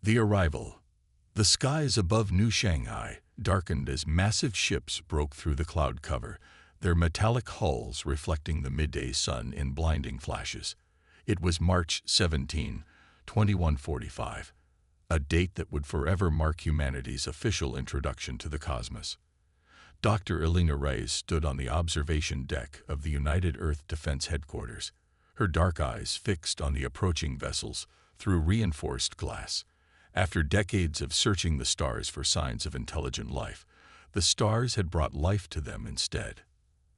The arrival. The skies above New Shanghai darkened as massive ships broke through the cloud cover, their metallic hulls reflecting the midday sun in blinding flashes. It was March 17, 2145, a date that would forever mark humanity's official introduction to the cosmos. Dr. Elena Reyes stood on the observation deck of the United Earth Defense Headquarters, her dark eyes fixed on the approaching vessels through reinforced glass. After decades of searching the stars for signs of intelligent life, the stars had brought life to them instead.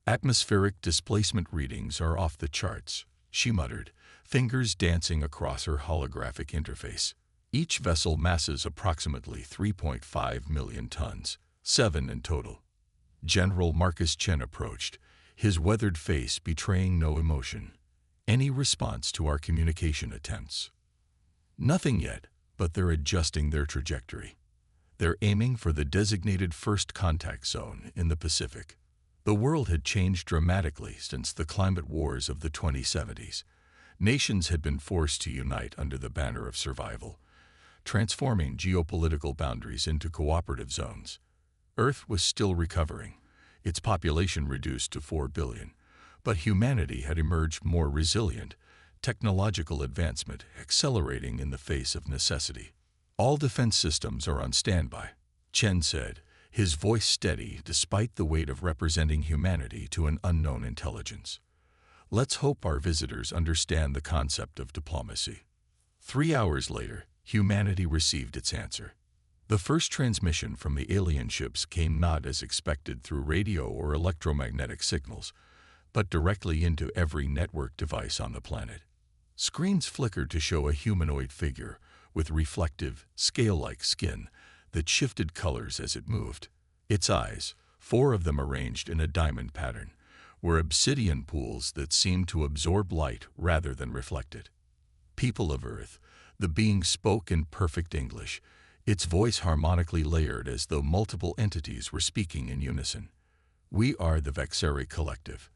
Atmospheric displacement readings are off the charts, she muttered, fingers dancing across her holographic interface. Each vessel masses approximately 3.5 million tons, 7 in total. General Marcus Chen approached, his weathered face betraying no emotion. Any response to our communication attempts? Nothing yet, but they're adjusting their trajectory. They're aiming for the designated first contact zone in the Pacific. The world had changed dramatically since the climate wars of the 2070s. Nations had been forced to unite under the banner of survival, transforming geopolitical boundaries into cooperative zones. Earth was still recovering, its population reduced to 4 billion, but humanity had emerged more resilient, technological advancement accelerating in the face of necessity. All defense systems are on standby, Chen said, his voice steady despite the weight of representing humanity to an unknown intelligence. Let's hope our visitors understand the concept of diplomacy. 3 hours later, humanity received its answer. The first transmission from the alien ships came not as expected through radio or electromagnetic signals, but directly into every network device on the planet. Screens flickered to show a humanoid figure with reflective, scale-like skin that shifted colors as it moved. Its eyes, 4 of them arranged in a diamond pattern, were obsidian pools that seemed to absorb light rather than reflect it. People of Earth, the being spoke in perfect English, its voice harmonically layered as though multiple entities were speaking in unison. We are the Vexeri Collective.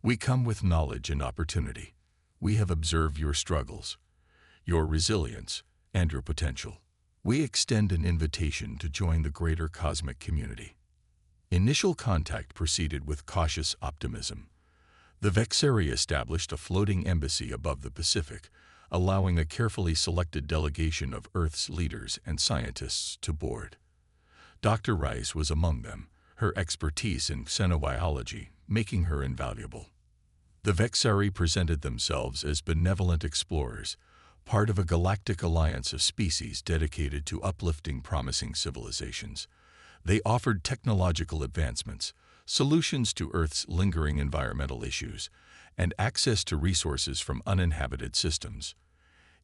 We come with knowledge and opportunity. We have observed your struggles, your resilience, and your potential. We extend an invitation to join the greater cosmic community. Initial contact proceeded with cautious optimism. The Vexeri established a floating embassy above the Pacific, allowing a carefully selected delegation of Earth's leaders and scientists to board. Dr. Rice was among them, her expertise in xenobiology making her invaluable. The Vexeri presented themselves as benevolent explorers, part of a galactic alliance of species dedicated to uplifting promising civilizations. They offered technological advancements, solutions to Earth's lingering environmental issues, and access to resources from uninhabited systems.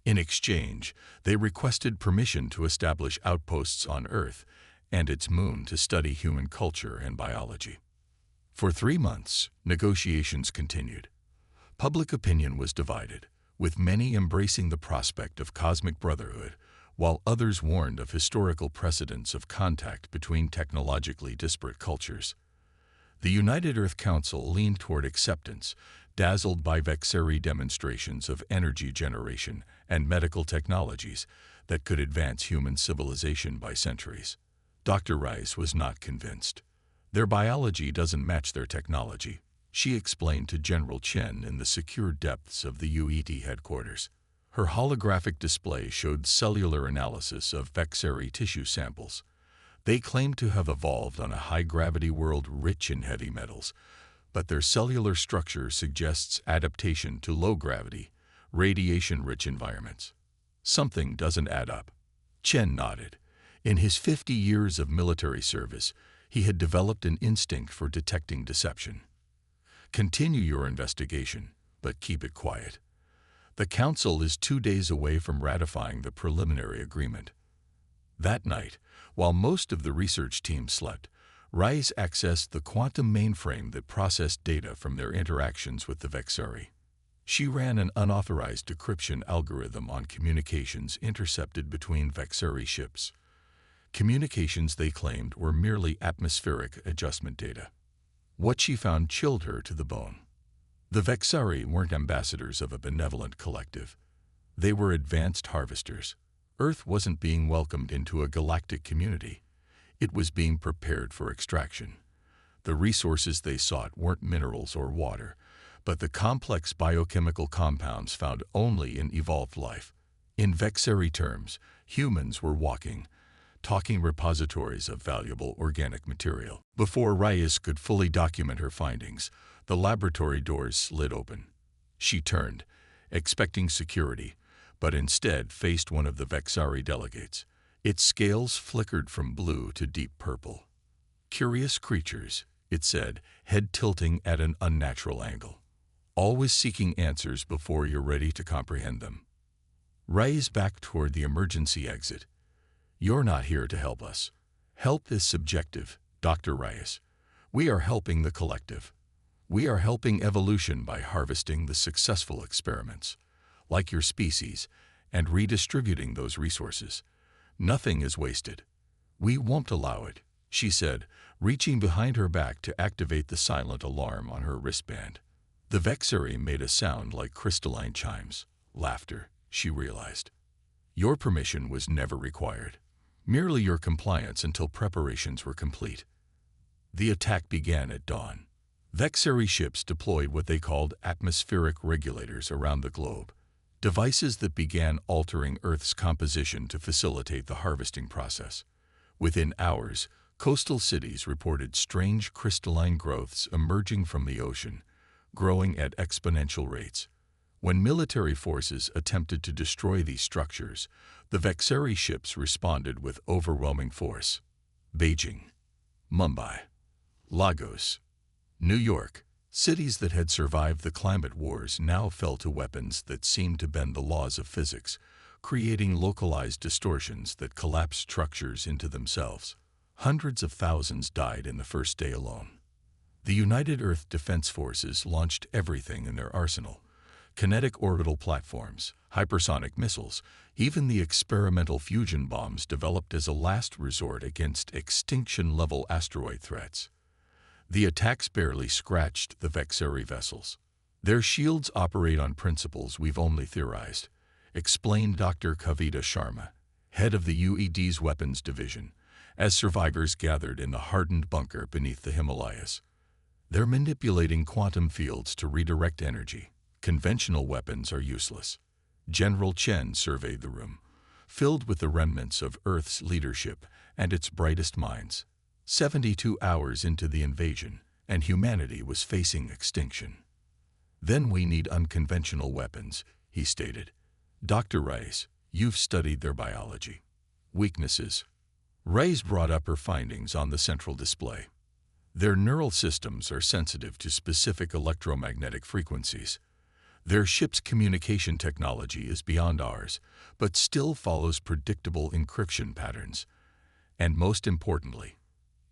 In exchange, they requested permission to establish outposts on Earth and its moon to study human culture and biology. For 3 months, negotiations continued. Public opinion was divided, with many embracing the prospect of cosmic brotherhood, while others warned of historical precedents of contact between technologically disparate cultures. The United Earth Council leaned toward acceptance, dazzled by Vexeri demonstrations of energy generation and medical technologies that could advance human civilization by centuries. Dr. Rice was not convinced. Their biology doesn't match their technology, she explained to General Chen in the secure depths of the UET headquarters. Her holographic display showed cellular analysis of Vexeri tissue samples. They claimed to have evolved on a high-gravity world rich in heavy metals, but their cellular structure suggests adaptation to low-gravity, radiation-rich environments. Something doesn't add up. Chen nodded. In his 50 years of military service, he had developed an instinct for detecting deception. Continue your investigation, but keep it quiet. The Council is 2 days away from ratifying the preliminary agreement. That night, while most of the research team slept, Rice accessed the quantum mainframe that processed data from their interactions with the Vexeri. She ran an unauthorized decryption algorithm on communications intercepted between Vexeri ships. Communications they claimed were merely atmospheric adjustment data. What she found chilled her to the bone. The Vexeri weren't ambassadors of a benevolent collective. They were advanced harvesters, Earth wasn't being welcomed into a galactic community. It was being prepared for extraction. The resources they sought weren't minerals or water, but the complex biochemical compounds found only in evolved life. In Vexeri terms, humans were walking, talking repositories of valuable organic material. Before Reyes could fully document her findings, the laboratory doors slid open. She turned, expecting security, but instead faced one of the Vexari delegates. Its scales flickered from blue to deep purple. "Curious creatures," it said, head tilting at an unnatural angle. "Always seeking answers before you're ready to comprehend them." Reyes backed toward the emergency exit. "You're not here to help us. Help is subjective, Dr. Reyes. We are helping the collective. We are helping evolution by harvesting the successful experiments, like your species, and redistributing those resources. Nothing is wasted. We won't allow it," she said, reaching behind her back to activate the silent alarm on her wristband. The Vexeri made a sound like crystalline chimes. Laughter, she realized. "Your permission was never required. Merely your compliance until preparations were complete." The attack began at dawn. Vexeri ships deployed what they called atmospheric regulators around the globe, devices that began altering Earth's composition to facilitate the harvesting process. Within hours, coastal cities reported strange crystalline growths emerging from the ocean, growing at exponential rates. When military forces attempted to destroy these structures, the Vexeri ships responded with overwhelming force. Beijing, Mumbai, Lagos, New York, cities that had survived the climate wars now fell to weapons that seemed to bend the laws of physics, creating localized distortions that collapsed structures into themselves. Hundreds of thousands died in the first day alone. The United Earth Defense Forces launched everything in their arsenal: kinetic orbital platforms, hypersonic missiles, even the experimental fusion bombs developed as a last resort against extinction-level asteroid threats. The attacks barely scratched the Vexeri vessels. "Their shields operate on principles we've only theorized," explained Dr. Kavita Sharma, head of the UED's weapons division, as survivors gathered in the hardened bunker beneath the Himalayas. "They're manipulating quantum fields to redirect energy. Conventional weapons are useless." General Chen surveyed the room, filled with the remnants of Earth's leadership and its brightest minds. 72 hours into the invasion, and humanity was facing extinction. "Then we need unconventional weapons," he stated. "Dr. Reyes, you've studied their biology." Weaknesses. Reyes brought up her findings on the central display. "Their neural systems are sensitive to specific electromagnetic frequencies. Their ship's communication technology is beyond ours, but still follows predictable encryption patterns. And most importantly,"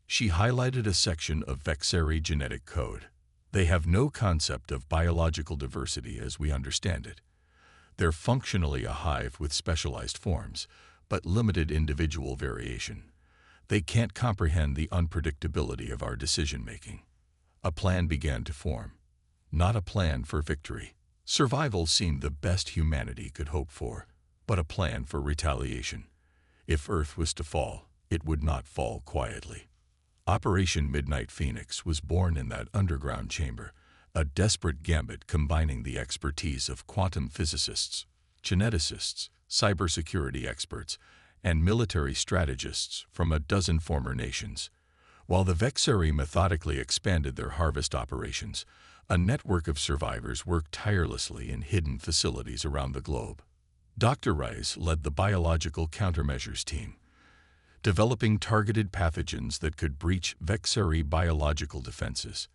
she highlighted a section of Vexeri genetic code, "they have no concept of biological diversity as we understand it. They're functionally a hive with specialized forms, but limited individual variation. They can't comprehend the unpredictability of our decision-making." A plan began to form. Not a plan for victory. Survival seemed the best humanity could hope for, but a plan for retaliation. If Earth was to fall, it would not fall quietly. Operation Midnight Phoenix was born in that underground chamber, a desperate gambit combining the expertise of quantum physicists, geneticists, cybersecurity experts, and military strategists from a dozen former nations. While the Vexeri methodically expanded their harvest operations, a network of survivors worked tirelessly in hidden facilities around the globe. Dr. Reyes led the biological countermeasures team, developing targeted pathogens that could breach Vexeri biological defenses.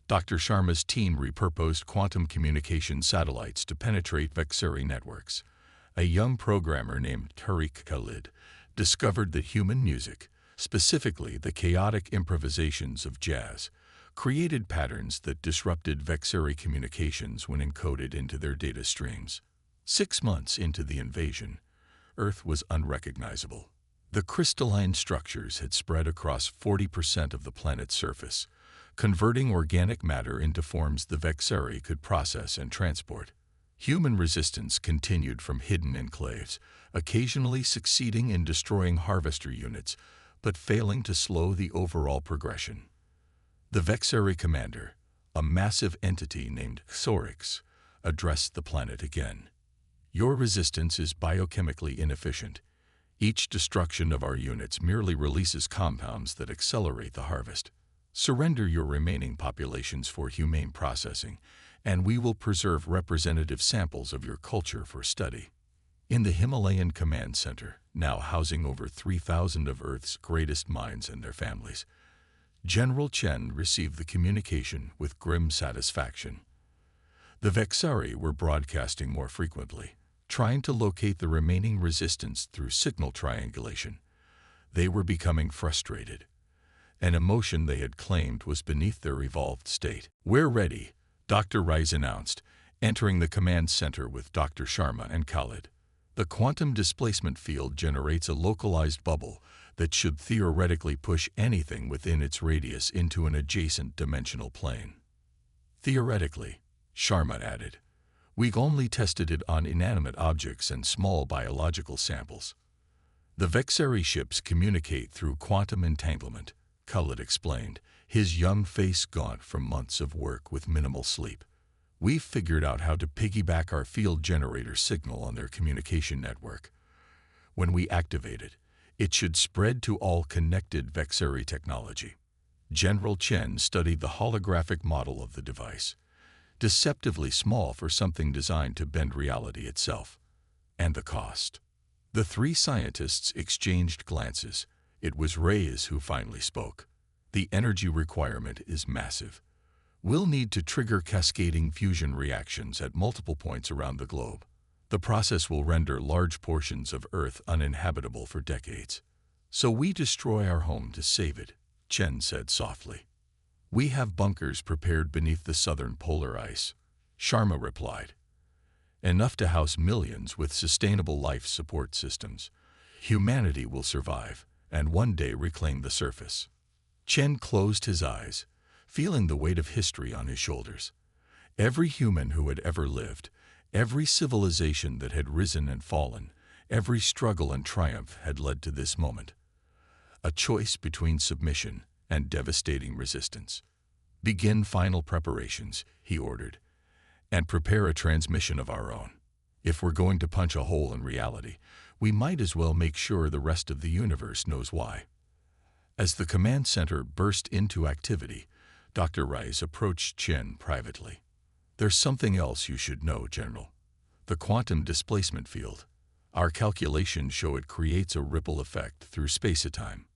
Dr. Sharma's team repurposed quantum communication satellites to penetrate Vexeri networks. A young programmer named Tariq Khalid discovered that human music, specifically the chaotic improvisations of jazz, created patterns that disrupted Vexeri communications when encoded into their data streams. 6 months into the invasion, Earth was unrecognizable. The crystalline structures had spread across 40% of the planet's surface, converting organic matter into forms the Vexeri could process and transport. Human resistance continued from hidden enclaves, occasionally succeeding in destroying harvester units, but failing to slow the overall progression. The Vexari commander, a massive entity named Xorix, addressed the planet again. Your resistance is biochemically inefficient. Each destruction of our units merely releases compounds that accelerate the harvest. Surrender your remaining populations for humane processing, and we will preserve representative samples of your culture for study. In the Himalayan Command Center, now housing over 3,000 of Earth's greatest minds and their families, General Chen received the communication with grim satisfaction. The Vexari were broadcasting more frequently, trying to locate the remaining resistance through signal triangulation. They were becoming frustrated. An emotion they had claimed was beneath their evolved state. "We're ready," Dr. Rice announced, entering the command center with Dr. Sharma and Khalid. The quantum displacement field generates a localized bubble that should theoretically push anything within its radius into an adjacent dimensional plane. Theoretically, Sharma added. We've only tested it on inanimate objects and small biological samples. The Vexari ships communicate through quantum entanglement, Khalid explained, his young face gaunt from months of work with minimal sleep. We've figured out how to piggyback our field generator signal on their communication network. When we activate it, it should spread to all connected Vexari technology. General Chen studied the holographic model of the device, deceptively small for something designed to bend reality itself. And the cost. The three scientists exchanged glances. It was Reyes who finally spoke. The energy requirement is massive. We'll need to trigger cascading fusion reactions at multiple points around the globe. The process will render large portions of Earth uninhabitable for decades. So we destroy our home to save it, Chen said softly. We have bunkers prepared beneath the southern polar ice, Sharma replied. Enough to house millions with sustainable life support systems. Humanity will survive and one day reclaim the surface. Chen closed his eyes, feeling the weight of history on his shoulders. Every human who had ever lived, every civilization that had risen and fallen, every struggle and triumph had led to this moment. A choice between submission and devastating resistance. Begin final preparations, he ordered, and prepare a transmission of our own. If we're going to punch a hole in reality, we might as well make sure the rest of the universe knows why. As the command center burst into activity, Dr. Rice approached Chen privately. There's something else you should know, General. The quantum displacement field. Our calculations show it creates a ripple effect through space-time.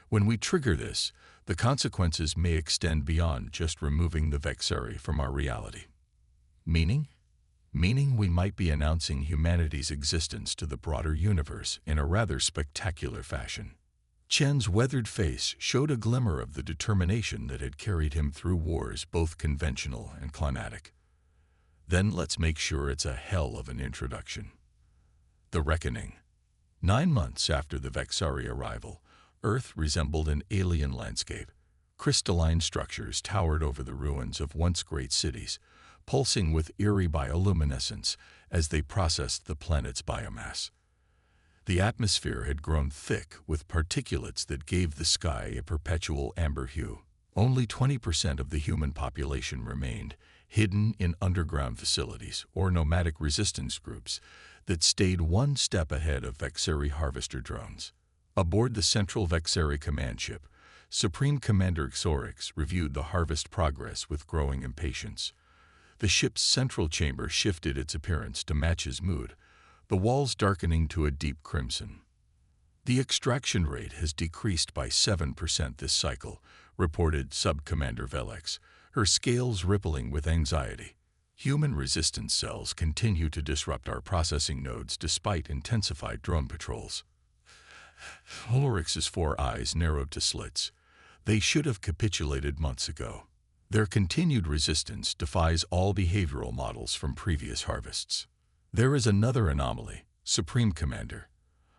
When we trigger this, the consequences may extend beyond just removing the Vexari from our reality. Meaning? Meaning we might be announcing humanity's existence to the broader universe in a rather spectacular fashion. Chen's weathered face showed a glimmer of the determination that had carried him through wars both conventional and climatic. Then let's make sure it's a hell of an introduction. The Reckoning. 9 months after the Vexari arrival, Earth resembled an alien landscape. Crystalline structures towered over the ruins of once great cities, pulsing with eerie bioluminescence as they processed the planet's biomass. The atmosphere had grown thick with particulates that gave the sky a perpetual amber hue. Only 20% of the human population remained, hidden in underground facilities or nomadic resistance groups that stayed one step ahead of Vexari harvester drones. Aboard the central Vexari command ship, Supreme Commander Xorix reviewed the harvest progress with growing impatience. The ship's central chamber shifted its appearance to match his mood, the walls darkening to a deep crimson. The extraction rate has decreased by 7% this cycle, reported Sub-Commander Velex, her scales rippling with anxiety. Human resistance cells continue to disrupt our processing nodes despite intensified drone patrols. Holorix's 4 eyes narrowed to slits. They should have capitulated months ago. Their continued resistance defies all behavioral models from previous harvests. There is another anomaly, Supreme Commander.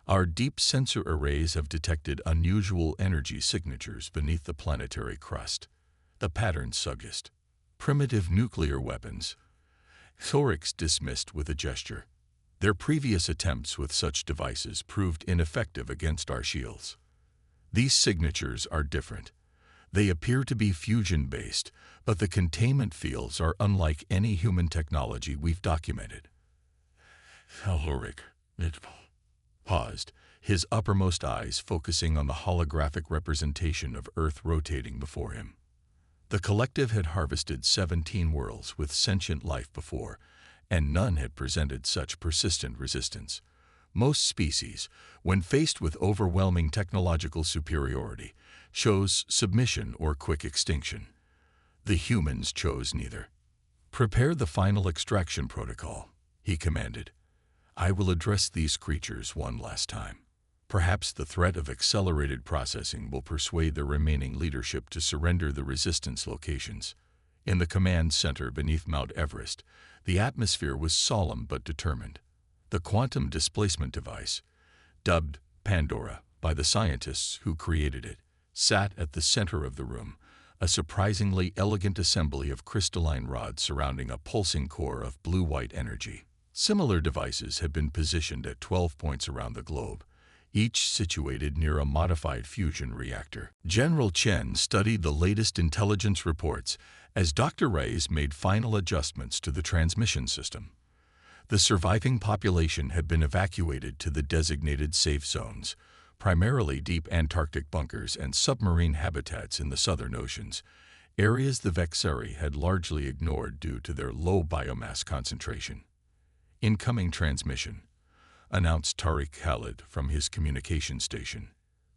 Our deep sensor arrays have detected unusual energy signatures beneath the planetary crust. The patterns suggest primitive nuclear weapons. Thorax dismissed with a gesture. Their previous attempts with such devices proved ineffective against our shields. These signatures are different. They appear to be fusion-based, but the containment fields are unlike any human technology we've documented. Ulrich paused, his uppermost eyes focusing on the holographic representation of Earth rotating before him. The collective had harvested 17 worlds with sentient life before, and none had presented such persistent resistance. Most species, when faced with overwhelming technological superiority, chose submission or quick extinction. The humans chose neither. "Prepare the final extraction protocol," he commanded. "I will address these creatures one last time. Perhaps the threat of accelerated processing will persuade the remaining leadership to surrender the resistance locations." In the command center beneath Mount Everest, the atmosphere was solemn but determined. The quantum displacement device, dubbed Pandora by the scientists who created it, sat at the center of the room, a surprisingly elegant assembly of crystalline rods surrounding a pulsing core of blue-white energy. Similar devices have been positioned at 12 points around the globe, each situated near a modified fusion reactor. General Chen studied the latest intelligence reports as Dr. Reyes made final adjustments to the transmission system. The surviving population had been evacuated to the designated safe zones, primarily deep Antarctic bunkers and submarine habitats in the southern oceans, areas the Vexeri had largely ignored due to their low biomass concentration. "Incoming transmission," announced Tariq Khalid from his communication station.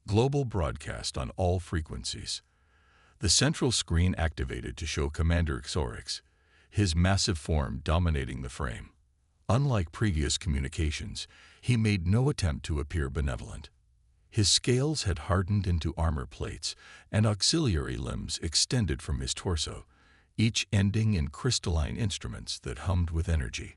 "Global broadcast on all frequencies." The central screen activated to show Commander Thorax, his massive form dominating the frame. Unlike previous communications, he made no attempt to appear benevolent. His scales had hardened into armor plates, and auxiliary limbs extended from his torso, each ending in crystalline instruments that hummed with energy.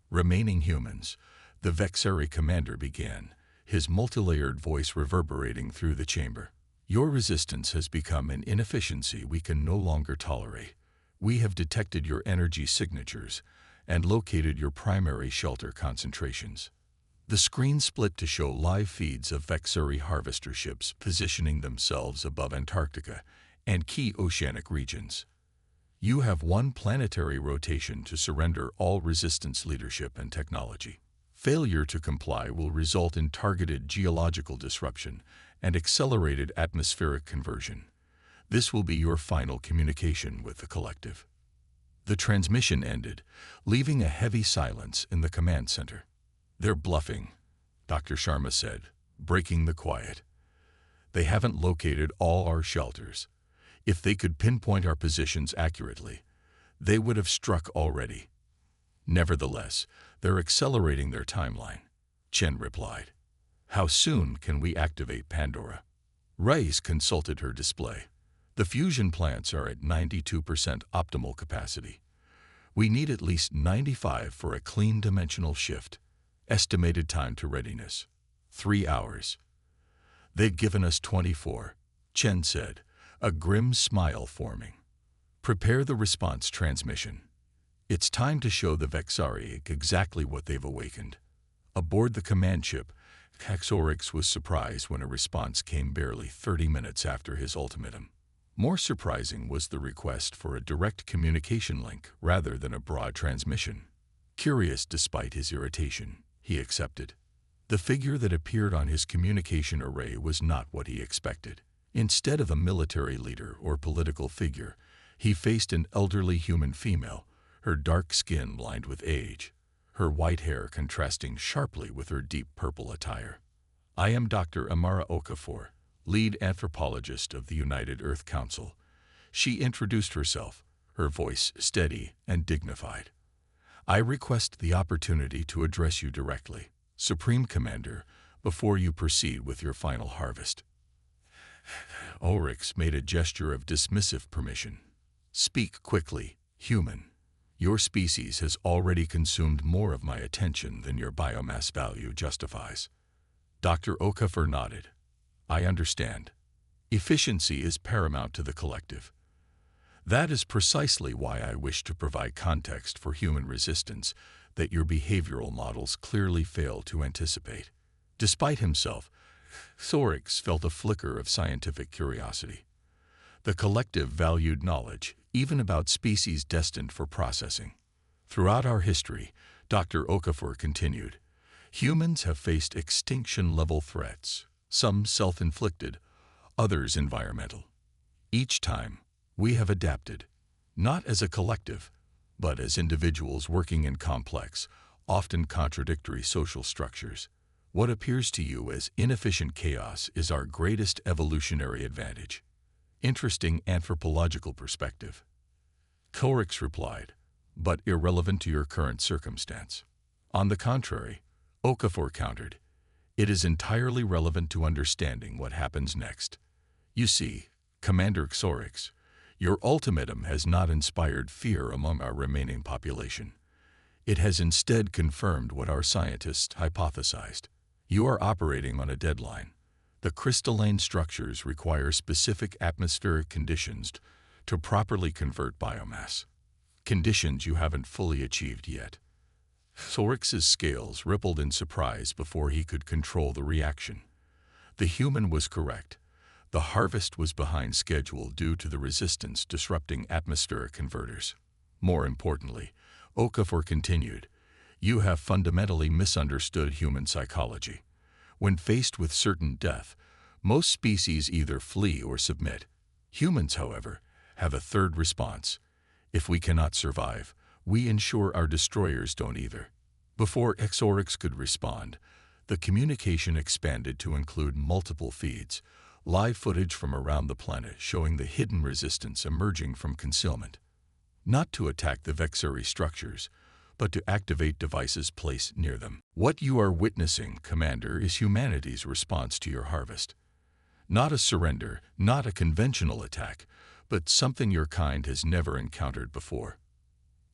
"Remaining humans," the Vexeri commander began, his multilayered voice reverberating through the chamber. "Your resistance has become an inefficiency we can no longer tolerate. We have detected your energy signatures and located your primary shelter concentrations." The screen split to show live feeds of Vexeri harvester ships positioning themselves above Antarctica and key oceanic regions. "You have one planetary rotation to surrender all resistance leadership and technology. Failure to comply will result in targeted geological disruption and accelerated atmospheric conversion. This will be your final communication with the collective." The transmission ended, leaving a heavy silence in the command center. "They're bluffing," Dr. Sharma said, breaking the quiet. "They haven't located all our shelters. If they could pinpoint our positions accurately, they would have struck already. Nevertheless, they're accelerating their timeline," Chen replied. "How soon can we activate Pandora?" Reyes consulted her display. "The fusion plants are at 92% optimal capacity. We need at least 95 for a clean dimensional shift. Estimated time to readiness, 3 hours. "They've given us 24, Chen said, a grim smile forming. "Prepare the response transmission. It's time to show the Vexari exactly what they've awakened." Aboard the command ship, Thorax was surprised when a response came barely 30 minutes after his ultimatum. More surprising was the request for a direct communication link rather than a broad transmission. Curious despite his irritation, he accepted. The figure that appeared on his communication array was not what he expected. Instead of a military leader or political figure, he faced an elderly human female, her dark skin lined with age, her white hair contrasting sharply with her deep purple attire. "I am Dr. Amara Okafor, lead anthropologist of the United Earth Council." She introduced herself, her voice steady and dignified. "I request the opportunity to address you directly, Supreme Commander, before you proceed with your final harvest." Ulrich made a gesture of dismissive permission. "Speak quickly, human. Your species has already consumed more of my attention than your biomass value justifies." Dr. Okafor nodded. "I understand. Efficiency is paramount to the collective. That is precisely why I wish to provide context for human resistance that your behavioral models clearly fail to anticipate. Despite himself, Thorix felt a flicker of scientific curiosity. The collective valued knowledge, even about species destined for processing. Throughout our history, Dr. Okafor continued, humans have faced extinction-level threats, some self-inflicted, others environmental. Each time, we have adapted, not as a collective, but as individuals working in complex, often contradictory social structures. What appears to you as inefficient chaos is our greatest evolutionary advantage. Interesting anthropological perspective. Thorix replied, but irrelevant to your current circumstance. On the contrary, Okafor countered, it is entirely relevant to understanding what happens next. You see, Commander Thorix, your ultimatum has not inspired fear among our remaining population. It has instead confirmed what our scientists hypothesized. You are operating on a deadline. The crystalline structures require specific atmospheric conditions to properly convert biomass. Conditions you haven't fully achieved yet. Thorix's scales rippled in surprise before he could control the reaction. The human was correct. The harvest was behind schedule due to the resistance disrupting atmospheric converters. More importantly, Okafor continued, you have fundamentally misunderstood human psychology. When faced with certain death, most species either flee or submit. Humans, however, have a third response. If we cannot survive, we ensure our destroyers don't either. Before Thorix could respond, the communication expanded to include multiple feeds, live footage from around the planet showing the hidden resistance emerging from concealment. Not to attack the Vexari structures, but to activate devices placed near them. What you are witnessing, Commander, is humanity's response to your harvest. Not a surrender, not a conventional attack, but something your kind has never encountered before.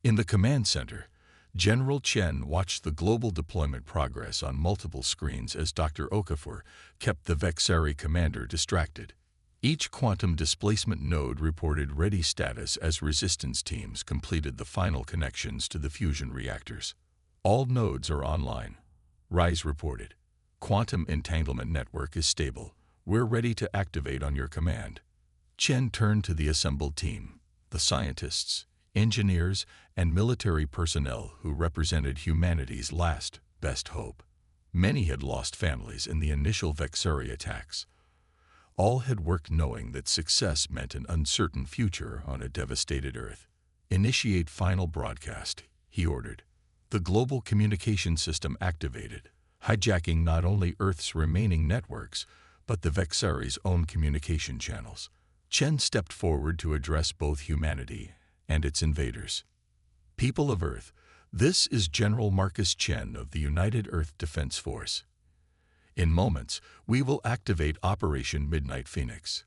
In the command center, General Chen watched the global deployment progress on multiple screens as Dr. Okafor kept the Vexari commander distracted. Each quantum displacement node reported ready status as resistance teams completed the final connections to the fusion reactors. All nodes are online. Rise reported. Quantum entanglement network is stable. We're ready to activate on your command. Chen turned to the assembled team, the scientists, engineers, and military personnel who represented humanity's last, best hope. Many had lost families in the initial Vexari attacks. All had worked knowing that success meant an uncertain future on a devastated Earth. Initiate final broadcast, he ordered. The global communication system activated, hijacking not only Earth's remaining networks, but the Vexari's own communication channels. Chen stepped forward to address both humanity and its invaders. People of Earth, this is General Marcus Chen of the United Earth Defense Force. In moments, we will activate Operation Midnight Phoenix.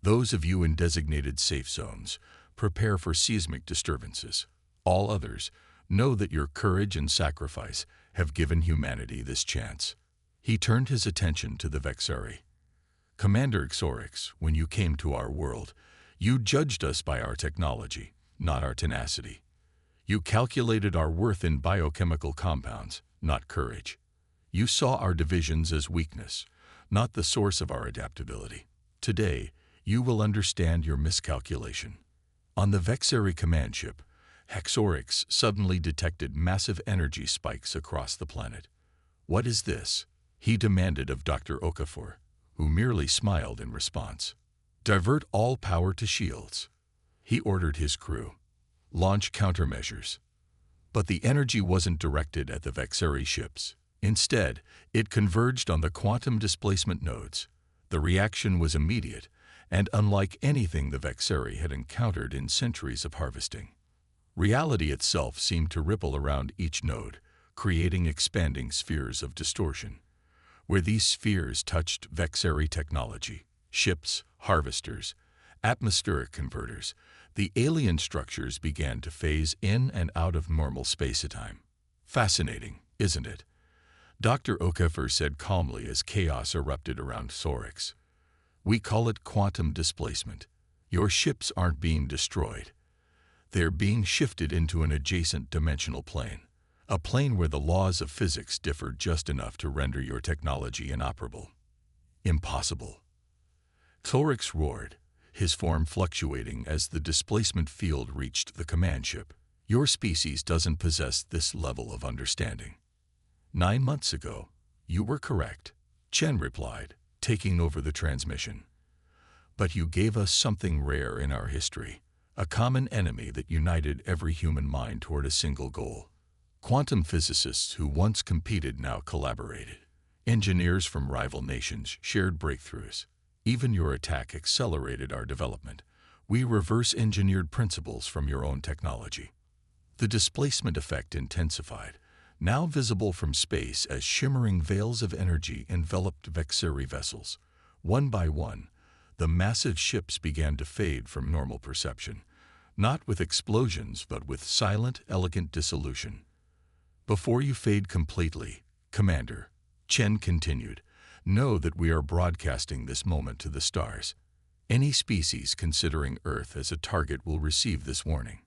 Those of you in designated safe zones, prepare for seismic disturbances. All others, know that your courage and sacrifice have given humanity this chance. He turned his attention to the Vexari. Commander Thorix, when you came to our world, you judged us by our technology, not our tenacity. You calculated our worth in biochemical compounds, not courage. You saw our divisions as weakness, not the source of our adaptability. Today, you will understand your miscalculation. On the Vexari command ship, Thorix suddenly detected massive energy spikes across the planet. What is this? He demanded of Dr. Okafor, who merely smiled in response. Divert all power to shields. He ordered his crew. Launch countermeasures. But the energy wasn't directed at the Vexari ships. Instead, it converged on the quantum displacement nodes. The reaction was immediate, and unlike anything the Vexari had encountered in centuries of harvesting. Reality itself seemed to ripple around each node, creating expanding spheres of distortion. Where these spheres touched Vexari technology, ships, harvesters, atmospheric converters, the alien structures began to phase in and out of normal space-time. Fascinating, isn't it? Dr. Okafor said calmly as chaos erupted around Thorix. We call it quantum displacement. Your ships aren't being destroyed. They're being shifted into an adjacent dimensional plane, a plane where the laws of physics differ just enough to render your technology inoperable. Impossible. Torix roared, his form fluctuating as the displacement field reached the command ship. Your species doesn't possess this level of understanding. 9 months ago, you were correct, Chen replied, taking over the transmission. But you gave us something rare in our history, a common enemy that united every human mind toward a single goal. Quantum physicists who once competed now collaborated. Engineers from rival nations shared breakthroughs. Even your attack accelerated our development. We reverse-engineered principles from your own technology. The displacement effect intensified, now visible from space as shimmering veils of energy enveloped Vexeri vessels. One by one, the massive ships began to fade from normal perception, not with explosions but with silent, elegant dissolution. Before you fade completely, Commander, Chen continued, know that we are broadcasting this moment to the stars. Any species considering Earth as a target will receive this warning.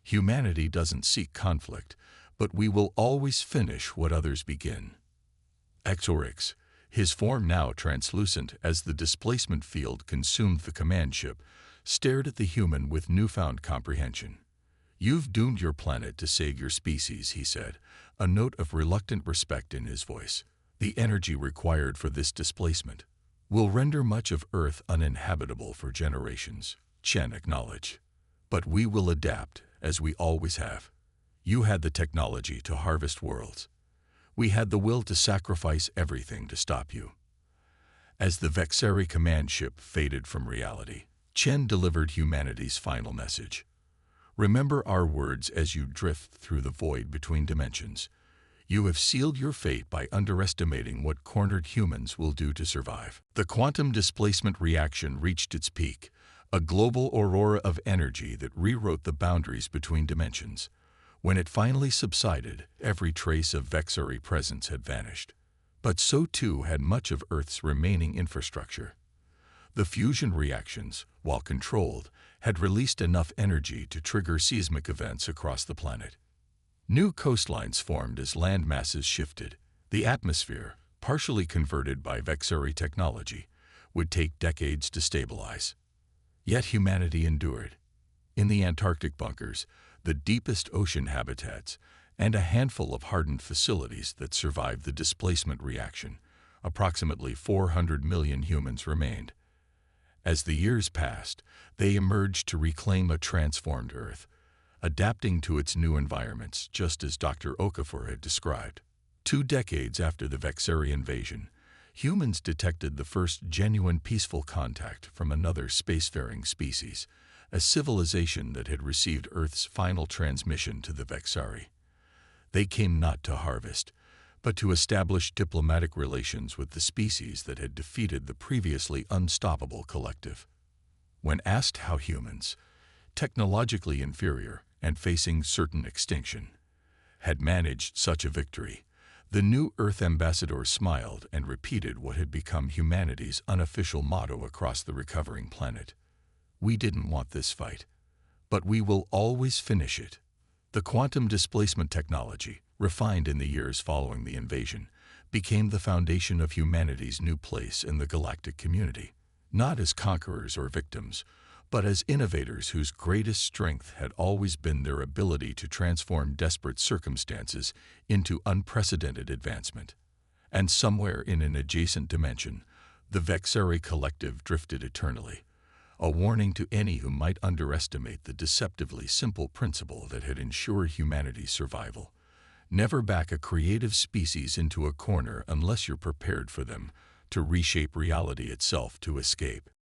Humanity doesn't seek conflict, but we will always finish what others begin. Exorix, his form now translucent as the displacement field consumed the command ship, stared at the human with newfound comprehension. You've doomed your planet to save your species, he said, a note of reluctant respect in his voice. The energy required for this displacement will render much of Earth uninhabitable for generations, Chen acknowledged. But we will adapt, as we always have. You had the technology to harvest worlds. We had the will to sacrifice everything to stop you. As the Vexeri command ship faded from reality, Chen delivered humanity's final message. Remember our words as you drift through the void between dimensions. You have sealed your fate by underestimating what cornered humans will do to survive. The quantum displacement reaction reached its peak, a global aurora of energy that rewrote the boundaries between dimensions. When it finally subsided, every trace of Vexeri presence had vanished. But so too had much of Earth's remaining infrastructure. The fusion reactions, while controlled, had released enough energy to trigger seismic events across the planet. New coastlines formed as land masses shifted. The atmosphere, partially converted by Vexeri technology, would take decades to stabilize. Yet humanity endured. In the Antarctic bunkers, the deepest ocean habitats, and a handful of hardened facilities that survived the displacement reaction, approximately 400 million humans remained. As the years passed, they emerged to reclaim a transformed Earth, adapting to its new environments, just as Dr. Okafor had described. 2 decades after the Vexeri invasion, humans detected the first genuine peaceful contact from another spacefaring species, a civilization that had received Earth's final transmission to the Vexeri. They came not to harvest, but to establish diplomatic relations with the species that had defeated the previously unstoppable collective. When asked how humans, technologically inferior and facing certain extinction, had managed such a victory, the new Earth ambassador smiled and repeated what had become humanity's unofficial motto across the recovering planet. We didn't want this fight, but we will always finish it. The quantum displacement technology, refined in the years following the invasion, became the foundation of humanity's new place in the galactic community, not as conquerors or victims, but as innovators whose greatest strength had always been their ability to transform desperate circumstances into unprecedented advancement. And somewhere in an adjacent dimension, the Vexeri collective drifted eternally, a warning to any who might underestimate the deceptively simple principle that had ensured humanity's survival. Never back a creative species into a corner unless you're prepared for them to reshape reality itself to escape.